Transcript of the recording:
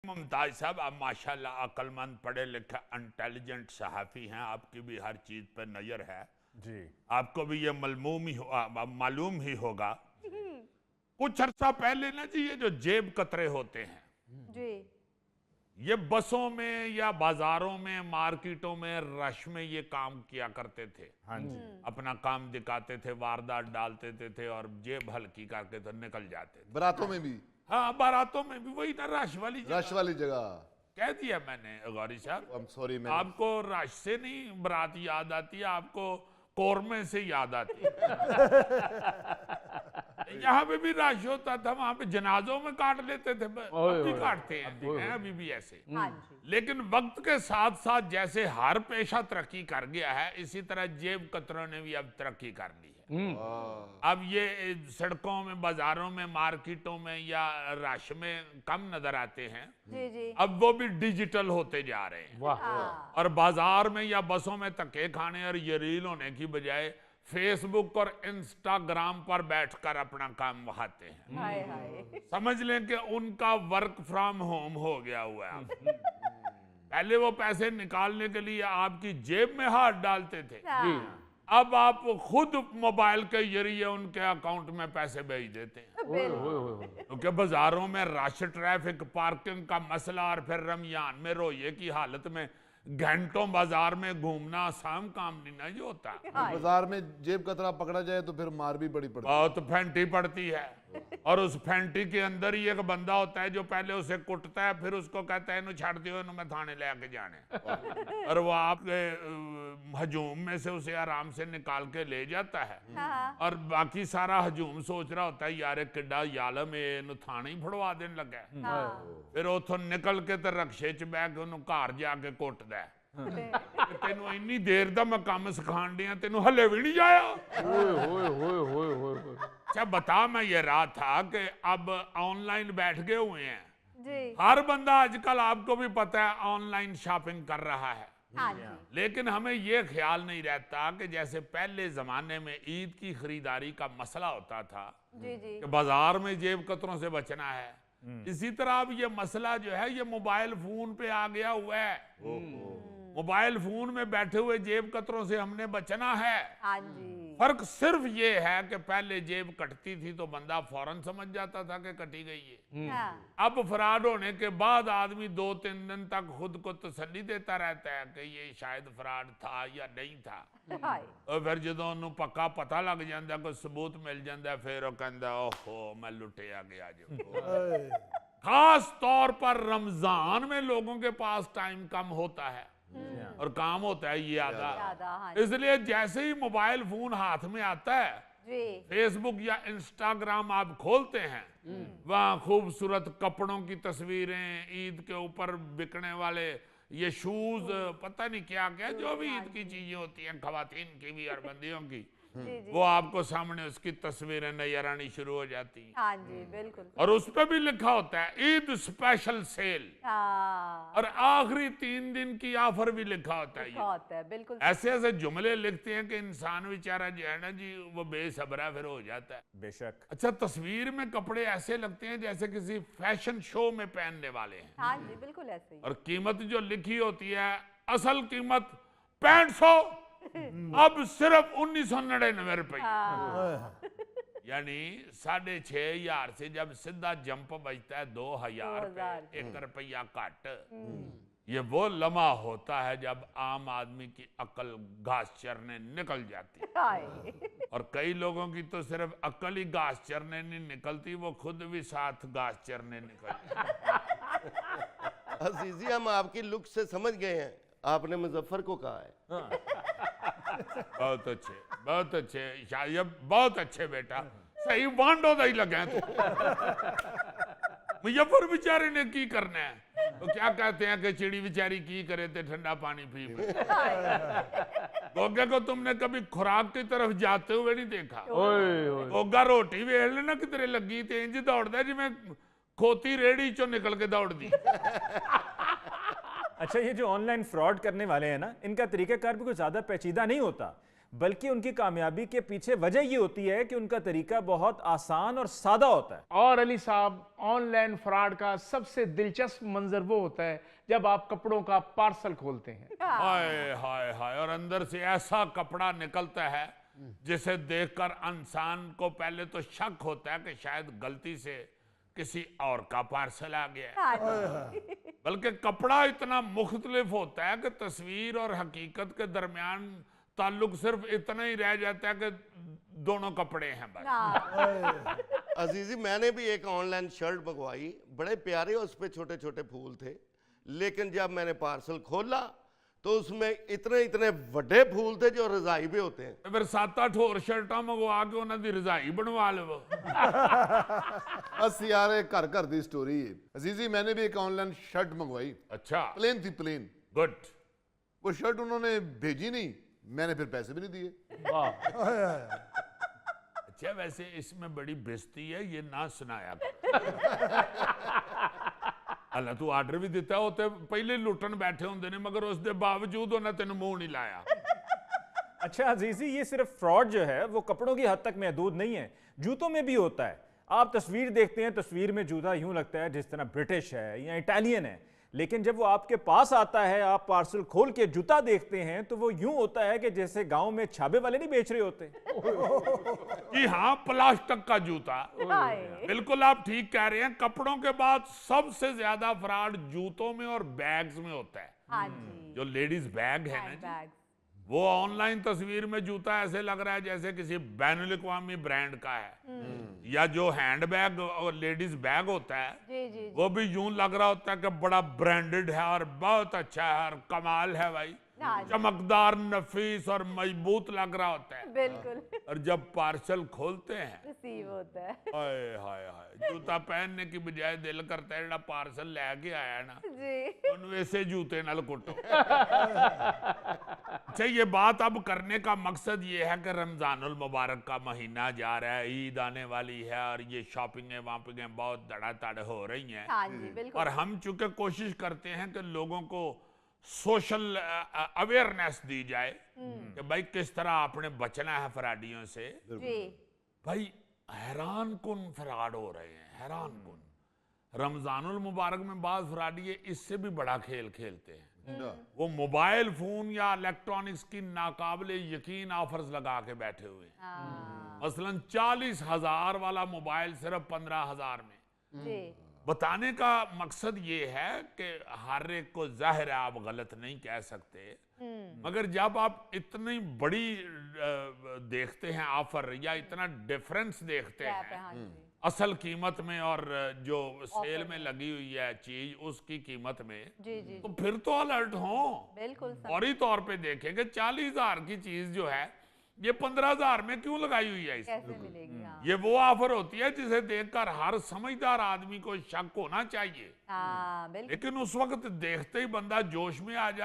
मुमताज साहब, आप माशाल्लाह अक्लमंद, पढ़े लिखे, इंटेलिजेंट सहाफ़ी हैं, आपकी भी हर चीज पर नजर है जी। आपको भी ये मालूम ही होगा। कुछ अर्सा पहले ना जी, ये जो जेब कतरे होते हैं जी ये बसों में या बाजारों में, मार्केटों में, रश में ये काम किया करते थे। हाँ जी। अपना काम दिखाते थे, वारदात डालते थे और जेब हल्की करके तो निकल जाते थे। बारातों में भी, हाँ, बारातों में भी वही ना, रश वाली जगह। रश वाली जगह। कह दिया मैंने गौरी साहब, I'm sorry, मैंने आपको रश से नहीं बारात याद आती है, आपको कोरमे से याद आती है। यहाँ पे भी रश होता था, वहां पे जनाजों में काट लेते थे, अब भी काटते हैं अभी भी ऐसे। हाँ जी। लेकिन वक्त के साथ साथ जैसे हर पेशा तरक्की कर गया है, इसी तरह जेब कतरों ने भी अब तरक्की कर ली है। अब ये सड़कों में, बाजारों में, मार्केटों में या रश में कम नजर आते हैं। जी जी अब वो भी डिजिटल होते जा रहे हैं। हाँ और बाजार में या बसों में धक्के खाने और ये रील होने की बजाय फेसबुक और इंस्टाग्राम पर बैठकर अपना काम बहाते हैं। हाय हाय समझ लें कि उनका वर्क फ्रॉम होम हो गया हुआ है अब। पहले वो पैसे निकालने के लिए आपकी जेब में हाथ डालते थे, हाँ। अब आप खुद मोबाइल के जरिए उनके अकाउंट में पैसे भेज देते हैं। क्योंकि बाजारों में रश, ट्रैफिक, पार्किंग का मसला और फिर रमजान में रोये की हालत में घंटों बाजार में घूमना आसान काम नहीं ना जो होता। बाजार में जेब कतरा पकड़ा जाए तो फिर मार भी बड़ी पड़ती है। बहुत फैंटी पड़ती है और उस फैंटी के अंदर ही एक बंदा होता है जो पहले उसे कुटता है, फिर उसको कहता है इन्हें छाड़ दियो, इन्हें मैं थाने ले आके जाने। और वो आपके हजूम में से उसे आराम से निकाल के ले जाता है। हाँ। और बाकी सारा हजूम सोच रहा होता है यार किड्डा यालम है, थाने ही फड़वा देने लगा। हाँ। फिर उथों निकल के तो रक्शे च बह के उन्होंने घर जाके कुटदा है। तेनों इन्नी देर दा मैं काम सिखाण दिया, तेनों हले भी नहीं आया। अच्छा बता, मैं ये रहा था कि अब ऑनलाइन बैठ गए हुए हैं जी हर बंदा आजकल, आपको भी पता है, ऑनलाइन शॉपिंग कर रहा है। हाँ जी लेकिन हमें ये ख्याल नहीं रहता कि जैसे पहले जमाने में ईद की खरीदारी का मसला होता था जी जी कि बाजार में जेब कतरों से बचना है, इसी तरह अब ये मसला जो है ये मोबाइल फोन पे आ गया हुआ है। मोबाइल फोन में बैठे हुए जेब कतरों से हमने बचना है। हाँ जी फर्क सिर्फ ये है कि पहले जेब कटती थी तो बंदा फौरन समझ जाता था कि कटी गई है। हाँ अब फ्रॉड होने के बाद आदमी 2-3 दिन तक खुद को तसल्ली देता रहता है कि ये शायद फ्रॉड था या नहीं था। हाय और फिर जो उन्होंने पक्का पता लग जाता, कोई सबूत मिल जाता, फिर वो कहता ओहो मैं लुटिया गया जो। खास तौर पर रमजान में लोगों के पास टाइम कम होता है और काम होता है ये ज्यादा हाँ जी इसलिए जैसे ही मोबाइल फोन हाथ में आता है, जी फेसबुक या इंस्टाग्राम आप खोलते हैं, वहाँ खूबसूरत कपड़ों की तस्वीरें, ईद के ऊपर बिकने वाले ये शूज, पता नहीं क्या क्या जो भी ईद की चीजें होती हैं, खवातीन की भी और बंदियों की, जी जी वो आपको सामने उसकी तस्वीरें नजर आनी शुरू हो जाती हैं। हाँ जी बिल्कुल और उस पर भी लिखा होता है ईद स्पेशल सेल, हाँ और आखिरी 3 दिन की ऑफर भी लिखा होता है। लिखा होता है बिल्कुल ऐसे ऐसे जुमले लिखते हैं कि इंसान बेचारा जो है ना जी वो बेसब्रा फिर हो जाता है। बेशक। अच्छा, तस्वीर में कपड़े ऐसे लगते हैं जैसे किसी फैशन शो में पहनने वाले हैं, हाँ जी बिल्कुल ऐसे ही और कीमत जो लिखी होती है, असल कीमत 6500, अब सिर्फ 1999 रुपये। हाँ यानी 6,500 से जब सीधा जंप बजता है 2,000 पे, 2000 1 रुपया घट। ये वो लम्हा होता है जब आम आदमी की अकल घास चरने निकल जाती है। हाय और कई लोगों की तो सिर्फ अकल ही घास चरने नहीं निकलती, वो खुद भी साथ घास चरने निकलती। अजीजी, हम आपकी लुक से समझ गए हैं आपने मुजफ्फर को कहा है। बहुत अच्छे, बहुत अच्छे शायद, बहुत अच्छे बेटा, सही वांडो दही लगे तो। मुजफ्फर बेचारे ने की करना है, तो क्या कहते हैं कि चिड़ी बेचारी की करे थे ठंडा पानी पी। गोगे को तुमने कभी खुराक की तरफ जाते हुए नहीं देखा? गोगा रोटी वेल ना किधरे लगी थे इंज दौड़दा जिवें खोती रेड़ी चो निकल के दौड़ दी। अच्छा, ये जो ऑनलाइन फ्रॉड करने वाले हैं ना, इनका तरीकाकार भी कुछ ज़्यादा पेचीदा नहीं होता। बल्कि उनकी कामयाबी के पीछे वजह ये होती है कि उनका तरीका बहुत आसान और सादा होता है। और अली साहब, ऑनलाइन फ्रॉड का सबसे दिलचस्प मंजर वो होता है जब आप कपड़ों का पार्सल खोलते हैं। हाय हाय हाय, और अंदर से ऐसा कपड़ा निकलता है जिसे देखकर इंसान को पहले तो शक होता है कि शायद गलती से किसी और का पार्सल आ गया है। हाँ जी। बल्कि कपड़ा इतना मुख्तलिफ होता है कि तस्वीर और हकीकत के दरमियान ताल्लुक सिर्फ इतना ही रह जाता है कि दोनों कपड़े हैं बस। हाँ। अजीजी, मैंने भी एक ऑनलाइन शर्ट मंगवाई, बड़े प्यारे उस पे छोटे छोटे फूल थे, लेकिन जब मैंने पार्सल खोला तो उसमें इतने इतने बड़े फूल थे जो रजाई पे होते हैं। फिर 7-8 होर शर्टां मंगवा के उन्हां दी रजाई बनवा लो। बस यार एक घर घर दी स्टोरी है। अजीजी, मैंने भी एक ऑनलाइन शर्ट मंगवाई, अच्छा, प्लेन थी, प्लेन। गुड। वो शर्ट उन्होंने भेजी नहीं, मैंने फिर पैसे भी नहीं दिए। अच्छा, वैसे इसमें बड़ी बेइज्जती है, ये ना सुनाया कर। अल्लाह, तू आर्डर भी दिता होते पहले लुटन बैठे होंगे ने, मगर उसके बावजूद उन्हें तेन मुंह नहीं लाया। अच्छा अजीजी, ये सिर्फ फ्रॉड जो है वो कपड़ों की हद तक महदूद नहीं है, जूतों में भी होता है। आप तस्वीर देखते हैं, तस्वीर में जूता यूं लगता है जिस तरह ब्रिटिश है या इटालियन है, लेकिन जब वो आपके पास आता है, आप पार्सल खोल के जूता देखते हैं तो वो यूं होता है कि जैसे गांव में छाबे वाले नहीं बेच रहे होते। कि हाँ, प्लास्टिक का जूता। हाय। बिल्कुल आप ठीक कह रहे हैं। कपड़ों के बाद सबसे ज्यादा फ्रॉड जूतों में और बैग्स में होता है। हाँ जी। जो लेडीज बैग है ना जी, हैंडबैग। वो ऑनलाइन तस्वीर में जूता ऐसे लग रहा है जैसे किसी बैनुल अक़वामी ब्रांड का है, या जो हैंडबैग और लेडीज बैग होता है जी जी जी। वो भी यूं लग रहा होता है कि बड़ा ब्रांडेड है और बहुत अच्छा है और कमाल है भाई, हाँ जी। चमकदार, नफीस और मजबूत लग रहा होता है। बिल्कुल। और जब पार्सल खोलते हैं, रिसीव होता है। हाय हाय हाय, जूता पहनने की बजाय दिल करता है जेड़ा पार्सल लेके आया ना जी। उन वैसे जूते नाल कुटो। अच्छा, ये बात अब करने का मकसद ये है कि रमजानुल मुबारक का महीना जा रहा है, ईद आने वाली है और ये शॉपिंगें वापिंगें बहुत धड़ाधड़ हो रही हैं। हाँ जी, बिल्कुल। और हम चूंकि कोशिश करते हैं कि लोगों को सोशल अवेयरनेस दी जाए कि भाई किस तरह आपने बचना है फ्रॉडियों से। जी। भाई हैरान कुन फ्रॉड हो रहे हैं, हैरान कुन। रमजानुल मुबारक में बाज़ फ्रॉडी इससे भी बड़ा खेल खेलते हैं। वो मोबाइल फोन या इलेक्ट्रॉनिक्स की नाकाबिले यकीन ऑफर्स लगा के बैठे हुए हैं। हाँ। मसलन 40,000 वाला मोबाइल सिर्फ 15,000 में। जी। बताने का मकसद ये है कि हर एक को जाहिर है आप गलत नहीं कह सकते, मगर जब आप इतनी बड़ी देखते हैं ऑफर या इतना डिफरेंस देखते कैप है, हैं हाँ जी। असल कीमत में और जो सेल में लगी हुई है चीज उसकी कीमत में, जी जी। तो फिर तो अलर्ट हो। बिल्कुल सर। फौरी तौर पे देखें कि 40,000 की चीज जो है ये 15,000 में क्यों लगाई हुई है इसमें। कैसे मिलेगी? हाँ। ये वो ऑफर होती है जिसे देखकर हर समझदार आदमी को शक होना चाहिए, हाँ बिल्कुल। लेकिन उस वक्त देखते ही बंदा जोश में आ जाता